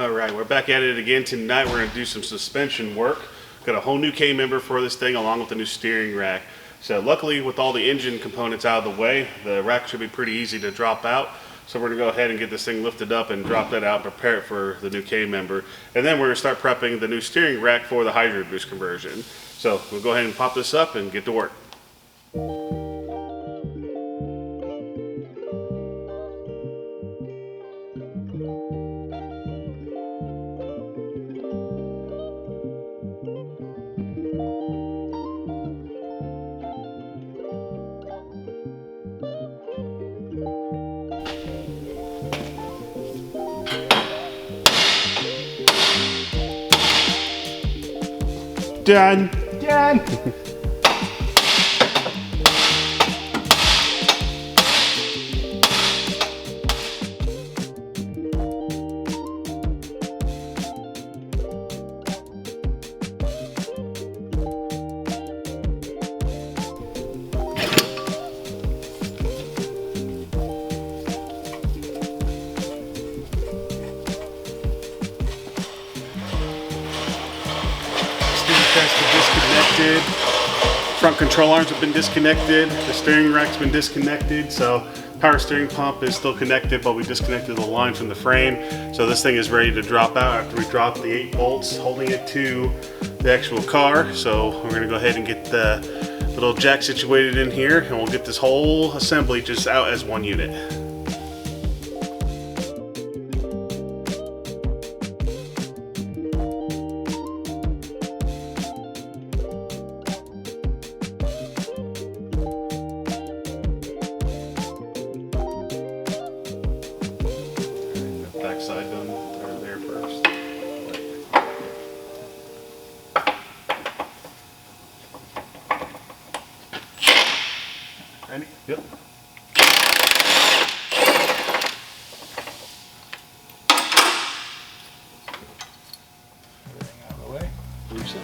Alright, we're back at it again tonight. We're going to do some suspension work. Got a whole new K-member for this thing along with the new steering rack. So luckily with all the engine components out of the way, the rack should be pretty easy to drop out. So we're going to go ahead and get this thing lifted up and drop that out and prepare it for the new K-member. And then we're going to start prepping the new steering rack for the Hydroboost conversion. So we'll go ahead and pop this up and get to work. Done. Done. Disconnected. Front control arms have been disconnected. The steering rack's been disconnected. So power steering pump is still connected, but we disconnected the line from the frame. So this thing is ready to drop out after we drop the 8 bolts holding it to the actual car. So we're gonna go ahead and get the little jack situated in here, and we'll get this whole assembly just out as one unit. Backside done over there first. Ready? Yep. Everything out of the way. Reset.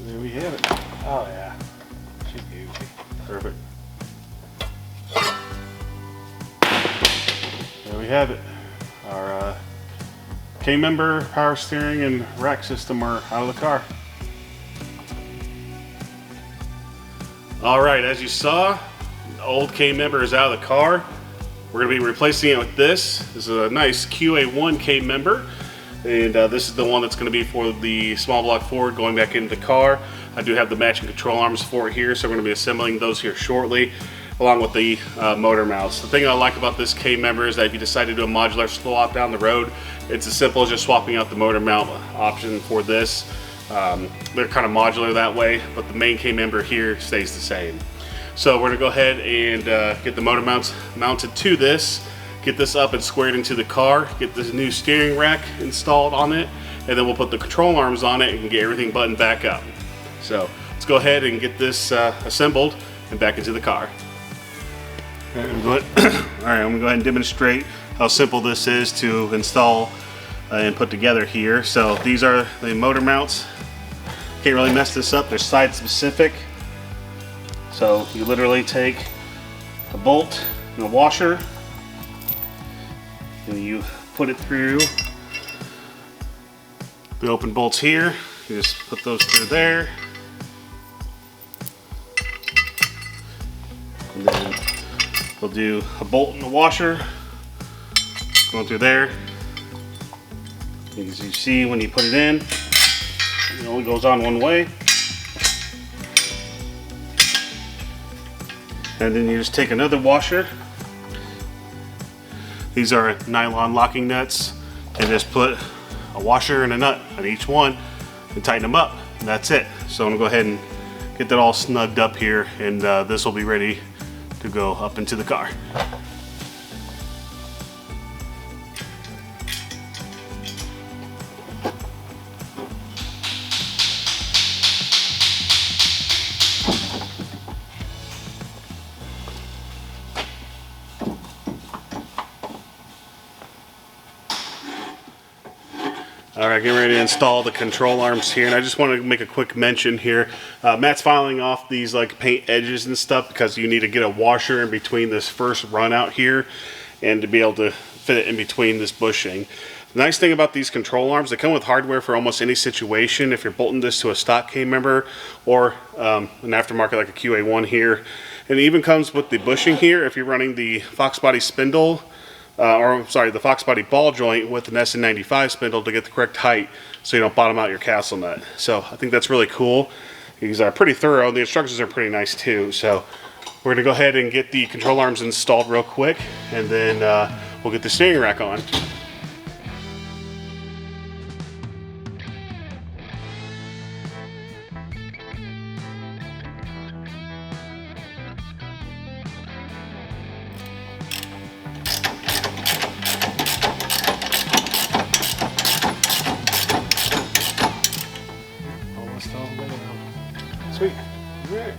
There we have it. Oh yeah. She's goofy. Perfect. There we have it. Our K-member, power steering, and rack system are out of the car. Alright, as you saw, the old K-member is out of the car. We're going to be replacing it with this. This is a nice QA1 K-member. And this is the one that's going to be for the small block Ford going back into the car. I do have the matching control arms for it here, so we're going to be assembling those here shortly, along with the motor mounts. The thing I like about this K-member is that if you decide to do a modular swap down the road, it's as simple as just swapping out the motor mount option for this. They're kind of modular that way, but the main K-member here stays the same. So we're going to go ahead and get the motor mounts mounted to this. Get this up and squared into the car, get this new steering rack installed on it, and then we'll put the control arms on it and get everything buttoned back up. So let's go ahead and get this assembled and back into the car. All right, I'm going to go ahead and demonstrate how simple this is to install and put together here. So these are the motor mounts. Can't really mess this up, they're side specific. So you literally take a bolt and a washer, and you put it through the open bolts here. You just put those through there. And then we'll do a bolt in the washer going through there. As you see, when you put it in, it only goes on one way. And then you just take another washer. These are nylon locking nuts, and just put a washer and a nut on each one and tighten them up, and that's it. So I'm gonna go ahead and get that all snugged up here, and this will be ready to go up into the car. All right, getting ready to install the control arms here, and I just want to make a quick mention here. Matt's filing off these like paint edges and stuff because you need to get a washer in between this first run out here and to be able to fit it in between this bushing. The nice thing about these control arms, they come with hardware for almost any situation. If you're bolting this to a stock K-Member or an aftermarket like a QA1 here, and it even comes with the bushing here if you're running the Fox body spindle, the Fox body ball joint with an SN95 spindle to get the correct height so you don't bottom out your castle nut. So I think that's really cool. These are pretty thorough. The instructions are pretty nice too. So we're going to go ahead and get the control arms installed real quick, and then we'll get the steering rack on. Sweet. All right.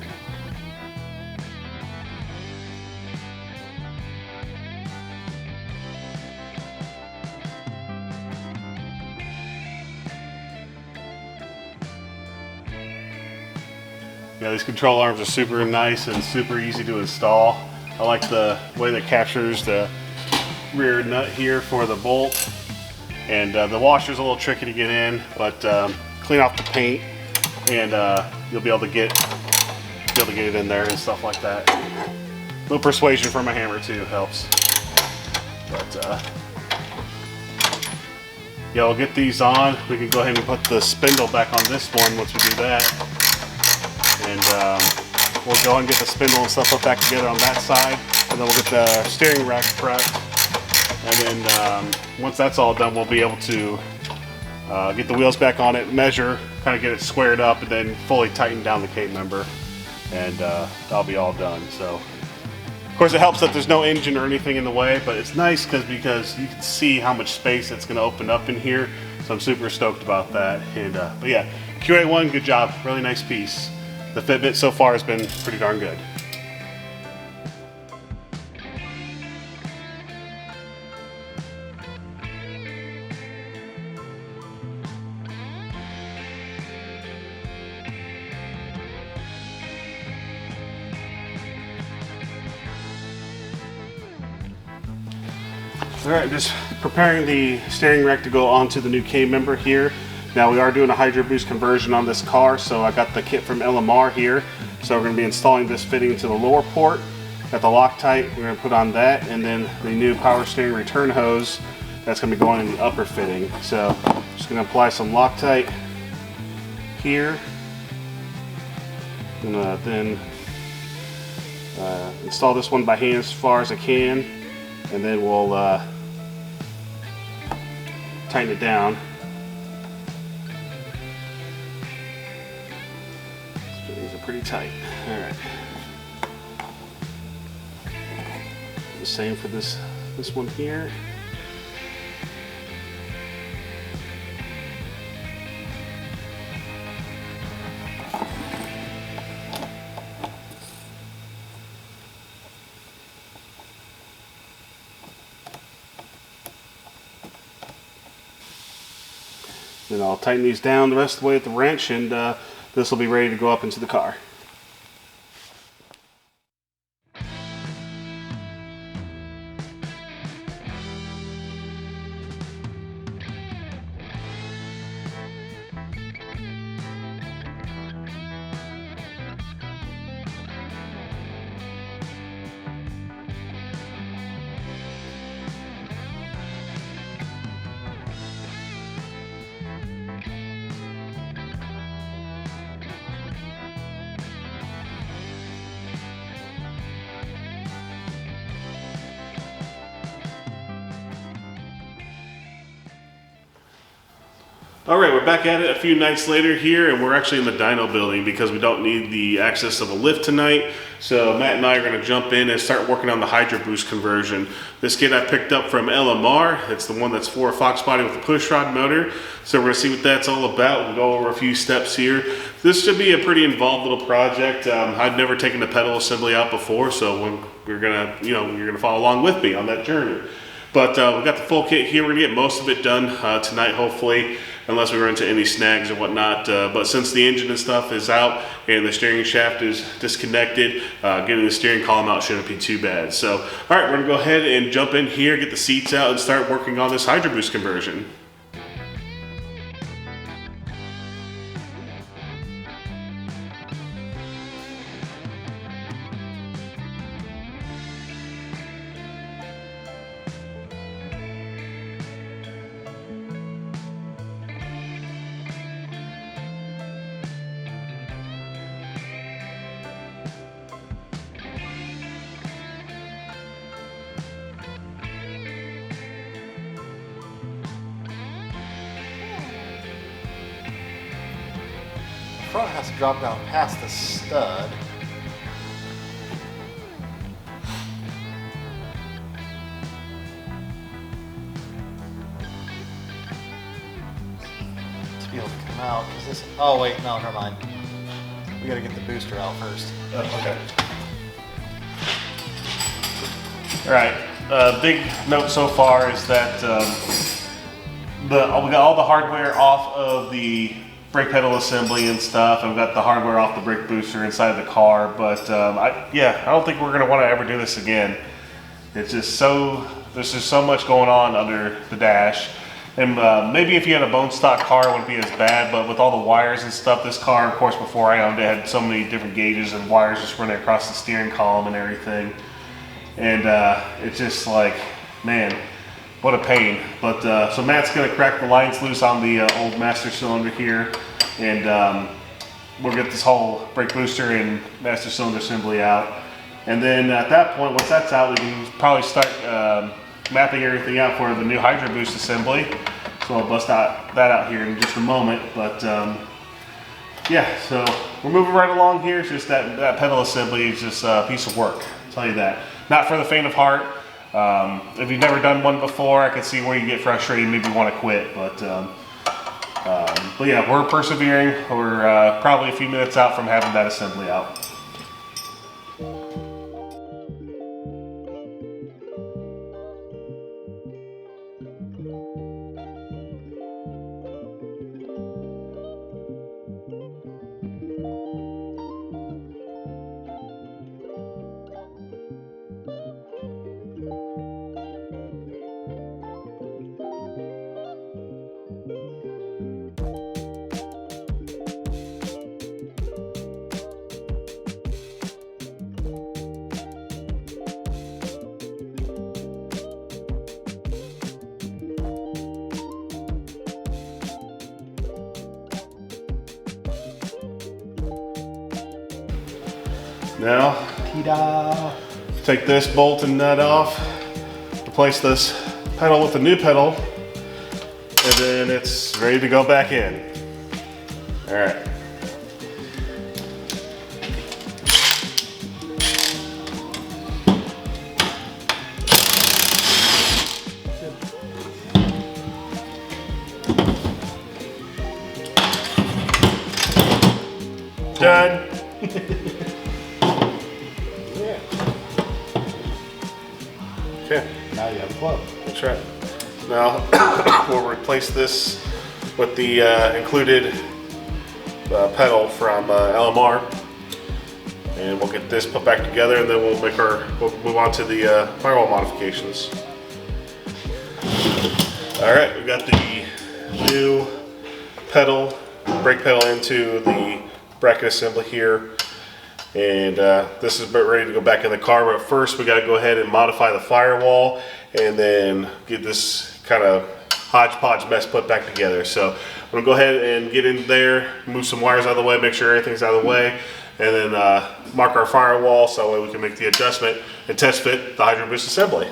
Yeah, these control arms are super nice and super easy to install. I like the way that captures the rear nut here for the bolt. And the washer's a little tricky to get in, but clean off the paint and you'll be able to get it in there and stuff like that. A little persuasion from a hammer too helps. But yeah, we'll get these on. We can go ahead and put the spindle back on this one once we do that. And we'll go ahead and get the spindle and stuff put back together on that side. And then we'll get the steering rack prepped. And then once that's all done, we'll be able to get the wheels back on it, measure, kind of get it squared up, and then fully tighten down the K-Member. And that'll be all done. So, of course, it helps that there's no engine or anything in the way, but it's nice because you can see how much space it's going to open up in here. So I'm super stoked about that. And but yeah, QA1, good job. Really nice piece. The fitment so far has been pretty darn good. All right, just preparing the steering rack to go onto the new K-Member here. Now we are doing a Hydroboost conversion on this car, so I got the kit from LMR here. So we're going to be installing this fitting to the lower port. Got the Loctite, we're going to put on that, and then the new power steering return hose that's going to be going in the upper fitting. So just going to apply some Loctite here. I'm going to then install this one by hand as far as I can, and then we'll tighten it down. These are pretty tight. All right. The same for this one here. Then I'll tighten these down the rest of the way with the wrench, and this will be ready to go up into the car. All right, we're back at it a few nights later here, and we're actually in the dyno building because we don't need the access of a lift tonight. So Matt and I are going to jump in and start working on the Hydroboost conversion. This kit I picked up from LMR. It's the one that's for a Fox body with a push rod motor. So we're going to see what that's all about. We'll go over a few steps here. This should be a pretty involved little project. I'd never taken the pedal assembly out before, so you're going to follow along with me on that journey. But we've got the full kit here. We're going to get most of it done tonight, hopefully. unless we run into any snags or whatnot. But since the engine and stuff is out and the steering shaft is disconnected, getting the steering column out shouldn't be too bad. So, all right, we're gonna go ahead and jump in here, get the seats out, and start working on this Hydroboost conversion. Front has to drop down past the stud. To be able to come out, because this. Oh wait, no, never mind. We gotta get the booster out first. Okay. All right. Big note so far is that we got all the hardware off of the brake pedal assembly and stuff, and we've got the hardware off the brake booster inside the car. But I don't think we're gonna want to ever do this again. It's just there's just so much going on under the dash. And maybe if you had a bone stock car, it wouldn't be as bad, but with all the wires and stuff, this car, of course, before I owned it, had so many different gauges and wires just running across the steering column and everything. And it's just like, man, what a pain. But so Matt's gonna crack the lines loose on the old master cylinder here, and we'll get this whole brake booster and master cylinder assembly out. And then at that point, once that's out, we can probably start mapping everything out for the new Hydroboost assembly. So I'll bust that out here in just a moment. But yeah, so we're moving right along here. It's just that pedal assembly is just a piece of work, I'll tell you that. Not for the faint of heart. If you've never done one before, I can see where you get frustrated and maybe want to quit. But yeah, we're persevering. We're probably a few minutes out from having that assembly out. Now, Ta-da! take this bolt and nut off, replace this pedal with a new pedal, and then it's ready to go back in. All right. Done. Okay. Now you have a club. That's right. Now we'll replace this with the included pedal from LMR, and we'll get this put back together, and then we'll move on to the firewall modifications. All right, we've got the new pedal, brake pedal into the bracket assembly here. And this is about ready to go back in the car, but first we got to go ahead and modify the firewall and then get this kind of hodgepodge mess put back together. So I'm going to go ahead and get in there, move some wires out of the way, make sure everything's out of the way, and then mark our firewall so that way we can make the adjustment and test fit the Hydroboost assembly.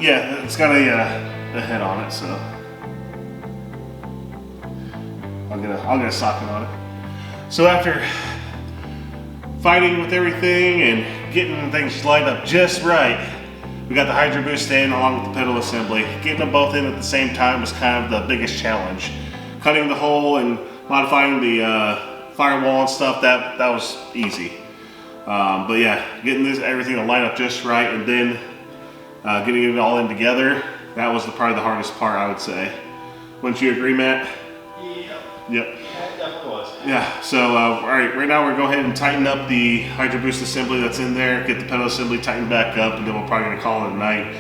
Yeah, it's got a head on it, so I'll get a socket on it. So after fighting with everything and getting things lined up just right, we got the Hydroboost in along with the pedal assembly. Getting them both in at the same time was kind of the biggest challenge. Cutting the hole and modifying the firewall and stuff, that was easy. But yeah, getting everything to line up just right and then getting it all in together, that was probably the hardest part, I would say. Wouldn't you agree, Matt? Yep. Yep. Yeah, it definitely was. Yeah, so all right, right now we're going to go ahead and tighten up the Hydroboost assembly that's in there, get the pedal assembly tightened back up, and then we're probably going to call it a night.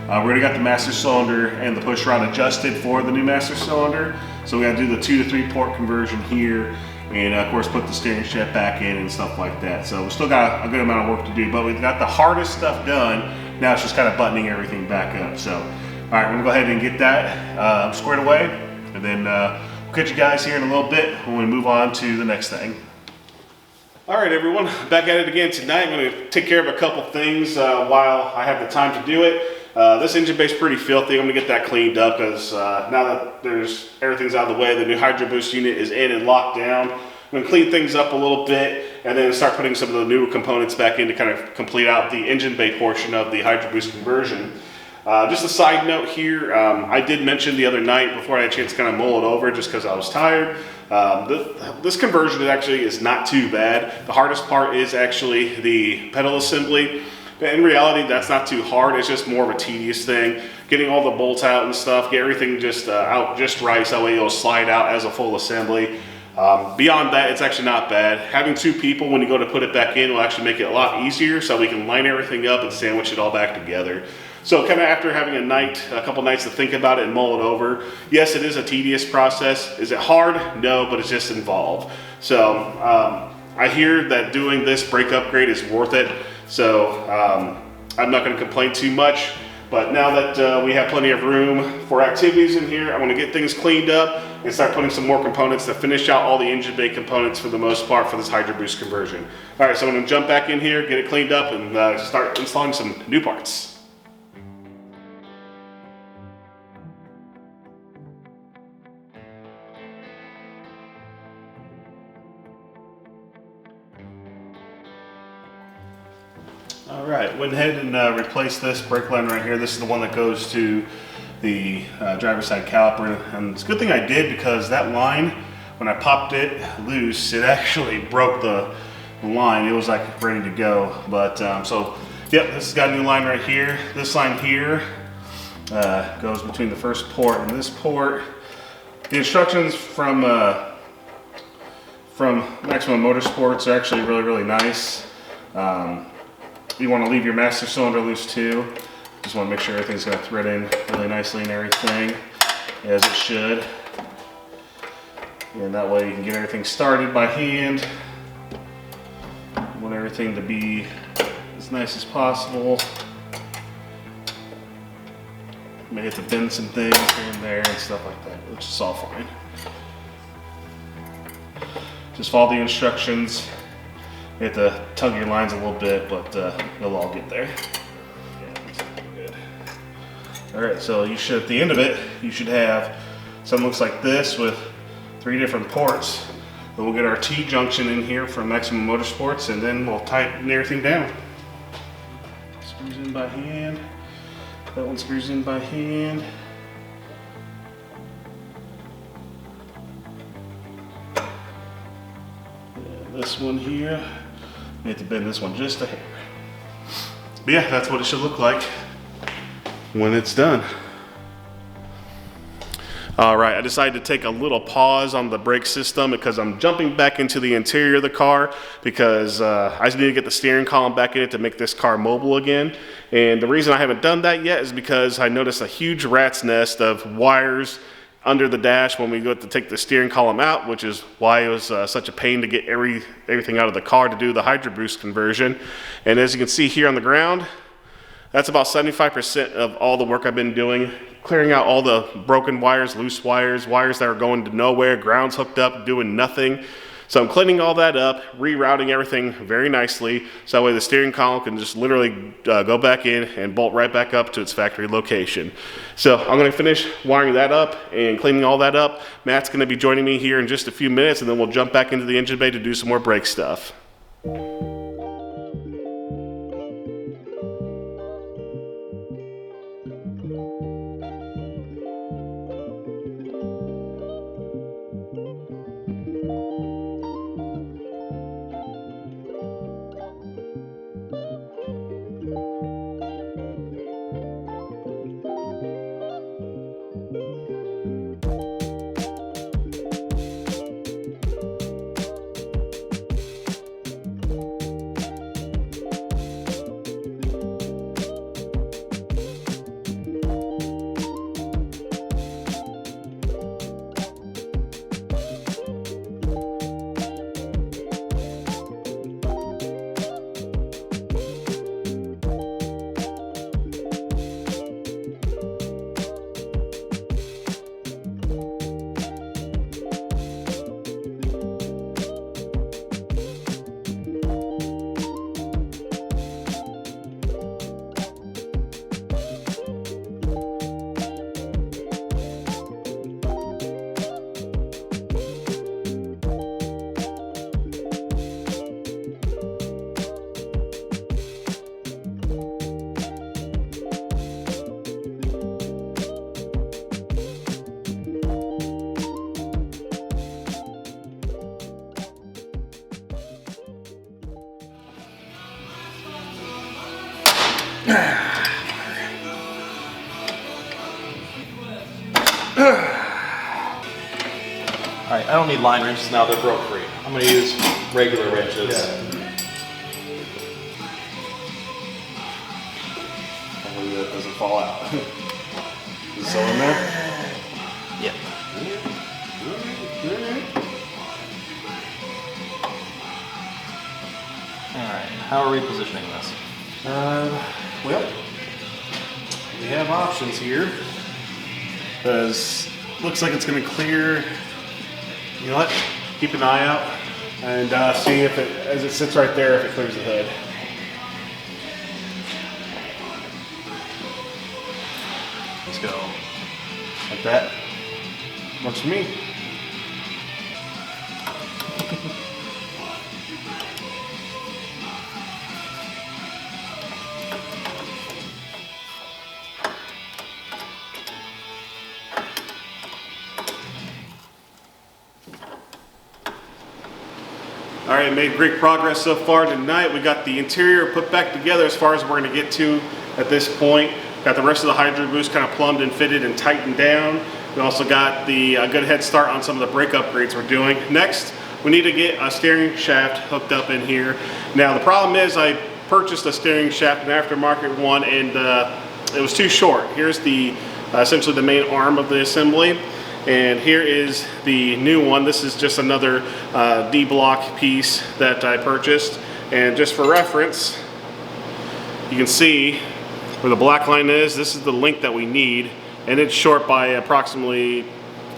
We already got the master cylinder and the push rod adjusted for the new master cylinder, so we got to do the 2 to 3 port conversion here, and of course put the steering shaft back in and stuff like that. So we still got a good amount of work to do, but we've got the hardest stuff done. Now it's just kind of buttoning everything back up. So, all right, we're going to go ahead and get that squared away, and then we'll catch you guys here in a little bit when we move on to the next thing. All right, everyone, back at it again tonight. I'm going to take care of a couple things while I have the time to do it. This engine bay's pretty filthy. I'm going to get that cleaned up because now that everything's out of the way, the new Hydroboost unit is in and locked down. I'm going to clean things up a little bit and then start putting some of the newer components back in to kind of complete out the engine bay portion of the Hydroboost conversion. Just a side note here, I did mention the other night before I had a chance to kind of mull it over just because I was tired. This conversion actually is not too bad. The hardest part is actually the pedal assembly. In reality, that's not too hard. It's just more of a tedious thing. Getting all the bolts out and stuff, get everything just out just right so that way it'll slide out as a full assembly. Beyond that, it's actually not bad. Having 2 people when you go to put it back in will actually make it a lot easier so we can line everything up and sandwich it all back together. So kind of after having a couple nights to think about it and mull it over, yes, it is a tedious process. Is it hard? No, but it's just involved. So I hear that doing this brake upgrade is worth it. So I'm not going to complain too much. But now that we have plenty of room for activities in here, I want to get things cleaned up and start putting some more components to finish out all the engine bay components for the most part for this Hydroboost conversion. All right, so I'm going to jump back in here, get it cleaned up, and start installing some new parts. All right, went ahead and replaced this brake line right here. This is the one that goes to the driver's side caliper, and it's a good thing I did because that line, when I popped it loose, it actually broke the line. It was like ready to go, but so yep, this has got a new line right here. This line here goes between the first port and this port. The instructions from Maximum Motorsports are actually really nice. You want to leave your master cylinder loose too. Just want to make sure everything's going to thread in really nicely and everything, as it should. And that way you can get everything started by hand. You want everything to be as nice as possible. You may have to bend some things here and there and stuff like that, which is all fine. Just follow the instructions. You have to tug your lines a little bit, but you'll all get there. Yeah, that's good. All right, so you should, at the end of it, you should have something that looks like this with 3 different ports. Then we'll get our T-junction in here from Maximum Motorsports, and then we'll tighten everything down. Screws in by hand. That one screws in by hand. And this one here. You have to bend this one just a hair. But yeah, that's what it should look like when it's done. All right, I decided to take a little pause on the brake system because I'm jumping back into the interior of the car because I just need to get the steering column back in it to make this car mobile again. And the reason I haven't done that yet is because I noticed a huge rat's nest of wires under the dash when we go to take the steering column out, which is why it was such a pain to get everything out of the car to do the Hydroboost conversion. And as you can see here on the ground, that's about 75% of all the work I've been doing, clearing out all the broken wires, loose wires, wires that are going to nowhere, ground's hooked up, doing nothing. So I'm cleaning all that up, rerouting everything very nicely, so that way the steering column can just literally go back in and bolt right back up to its factory location. So I'm going to finish wiring that up and cleaning all that up. Matt's going to be joining me here in just a few minutes, and then we'll jump back into the engine bay to do some more brake stuff. Alright, I don't need line wrenches now, they're broke free. I'm going to use regular wrenches. Hopefully that doesn't fall out. Is it still in there? Yep. Alright, how are we positioning this? Well, we have options here. Because looks like it's going to clear. You know what? Keep an eye out and see if it, as it sits right there, if it clears the hood. Let's go. Like that. Works for me. All right, made great progress so far tonight. We got the interior put back together as far as we're going to get to at this point. Got the rest of the Hydroboost kind of plumbed and fitted and tightened down. We also got the good head start on some of the brake upgrades we're doing. Next, we need to get a steering shaft hooked up in here. Now the problem is I purchased a steering shaft, an aftermarket one, and it was too short. Here's the essentially the main arm of the assembly. And here is the new one. This is just another D-block piece that I purchased. And just for reference, you can see where the black line is. This is the length that we need, and it's short by approximately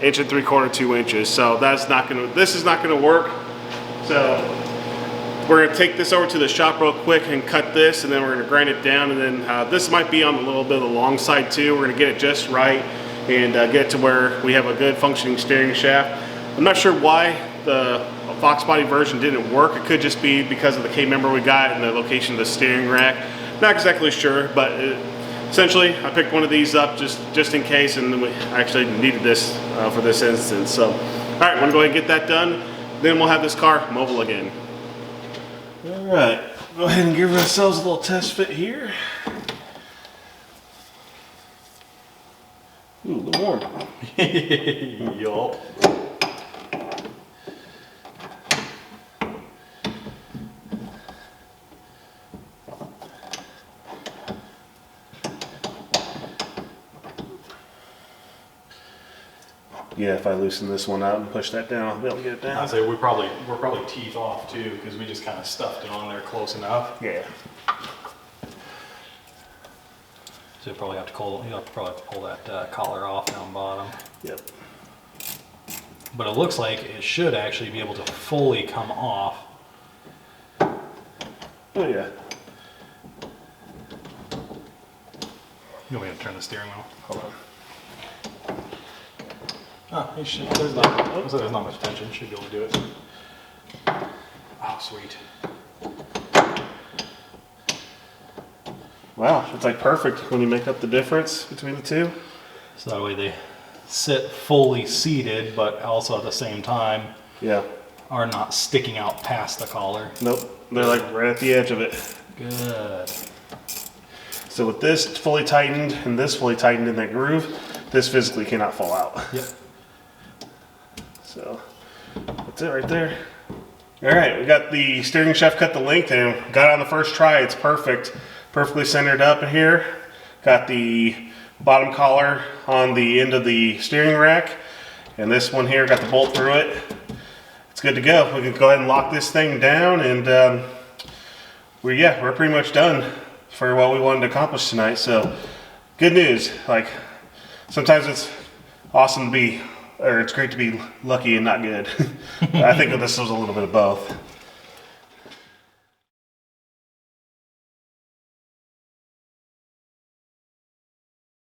1 3/4 to 2 inches. So that's not gonna. This is not gonna work. So we're gonna take this over to the shop real quick and cut this, and then we're gonna grind it down. And then this might be on a little bit of the long side too. We're gonna get it just right and get it to where we have a good functioning steering shaft. I'm not sure why the Fox body version didn't work. It could just be because of the K-Member we got and the location of the steering rack. Not exactly sure, but essentially I picked one of these up just in case, and we actually needed this for this instance. So, all right, I'm gonna go ahead and get that done. Then we'll have this car mobile again. All right, go ahead and give ourselves a little test fit here. Ooh, a little warm. Yup. Yeah, if I loosen this one out and push that down, I'll be able to get it down. I'd say we're probably teeth off too, because we just kind of stuffed it on there close enough. Yeah. So you probably have to pull that collar off down bottom. Yep. but it looks like it should actually be able to fully come off. Oh yeah. You want me to turn the steering wheel? Hold on. Oh, it should, there's not much tension. Should be able to do it. Oh, sweet. Wow, it's like perfect when you make up the difference between the two. So that way they sit fully seated, but also at the same time Yeah. are not sticking out past the collar. Nope. They're like right at the edge of it. Good. So with this fully tightened and this fully tightened in that groove, this physically cannot fall out. Yep. So that's it right there. All right, we got the steering shaft cut the length and got it on the first try. It's perfect. Perfectly centered up in here. Got the bottom collar on the end of the steering rack. And this one here got the bolt through it. It's good to go. We can go ahead and lock this thing down and we're pretty much done for what we wanted to accomplish tonight. So good news. Like sometimes it's awesome to be, or it's great to be lucky and not good. I think that this was a little bit of both.